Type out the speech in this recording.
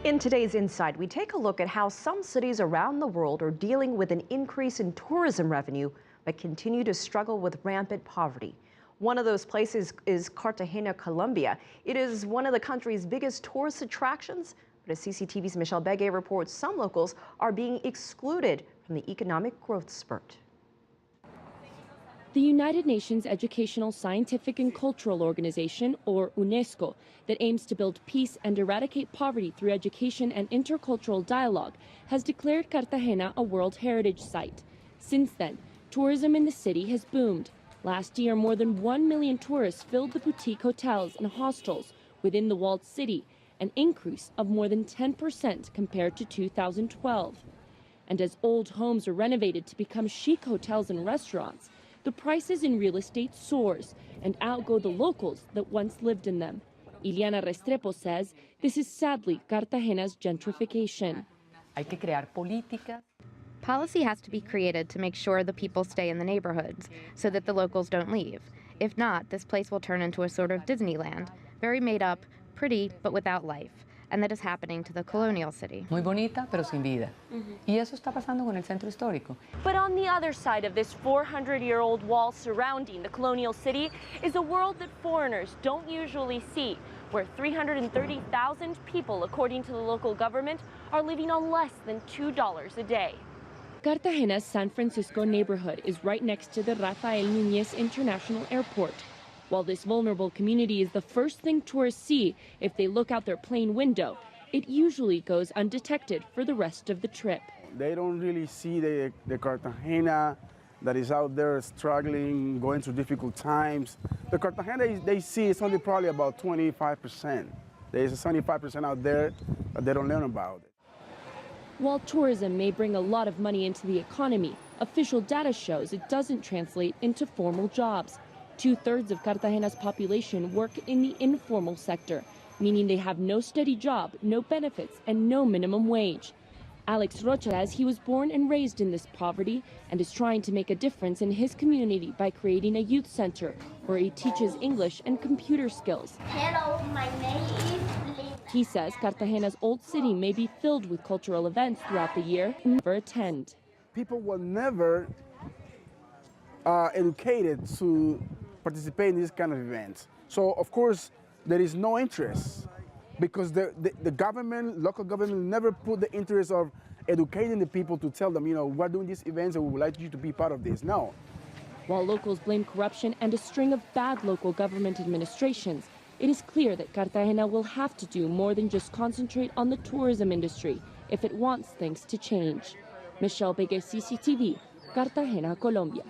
In today's Insight, we take a look at how some cities around the world are dealing with an increase in tourism revenue, but continue to struggle with rampant poverty. One of those places is Cartagena, Colombia. It is one of the country's biggest tourist attractions, but as CCTV's Michelle Begue reports, some locals are being excluded from the economic growth spurt. The United Nations Educational, Scientific and Cultural Organization, or UNESCO, that aims to build peace and eradicate poverty through education and intercultural dialogue, has declared Cartagena a World Heritage Site. Since then, tourism in the city has boomed. Last year, more than 1 million tourists filled the boutique hotels and hostels within the walled city, an increase of more than 10% compared to 2012. And as old homes are renovated to become chic hotels and restaurants, the prices in real estate soars and outgo the locals that once lived in them. Iliana Restrepo says this is sadly Cartagena's gentrification. Policy has to be created to make sure the people stay in the neighborhoods so that the locals don't leave. If not, this place will turn into a sort of Disneyland, very made up, pretty, but without life. And that is happening to the colonial city. Muy bonita, pero sin vida. Y eso está pasando con el centro histórico. But on the other side of this 400-year-old wall surrounding the colonial city is a world that foreigners don't usually see, where 330,000 people, according to the local government, are living on less than $2 a day. Cartagena's San Francisco neighborhood is right next to the Rafael Núñez International Airport. While this vulnerable community is the first thing tourists see if they look out their plane window, it usually goes undetected for the rest of the trip. They don't really see the Cartagena that is out there struggling, going through difficult times. The Cartagena they see is only probably about 25%. There's 75% out there that they don't learn about it. While tourism may bring a lot of money into the economy, official data shows it doesn't translate into formal jobs. 2/3 of Cartagena's population work in the informal sector, meaning they have no steady job, no benefits, and no minimum wage. Alex Rocha says he was born and raised in this poverty and is trying to make a difference in his community by creating a youth center where he teaches English and computer skills. Hello, my name is Lina. He says Cartagena's old city may be filled with cultural events throughout the year and never attend. People were never educated to participate in these kind of events. So, of course, there is no interest because the government, local government, never put the interest of educating the people to tell them, you know, we're doing these events and we would like you to be part of this. No. While locals blame corruption and a string of bad local government administrations, it is clear that Cartagena will have to do more than just concentrate on the tourism industry if it wants things to change. Michelle Begue, CCTV, Cartagena, Colombia.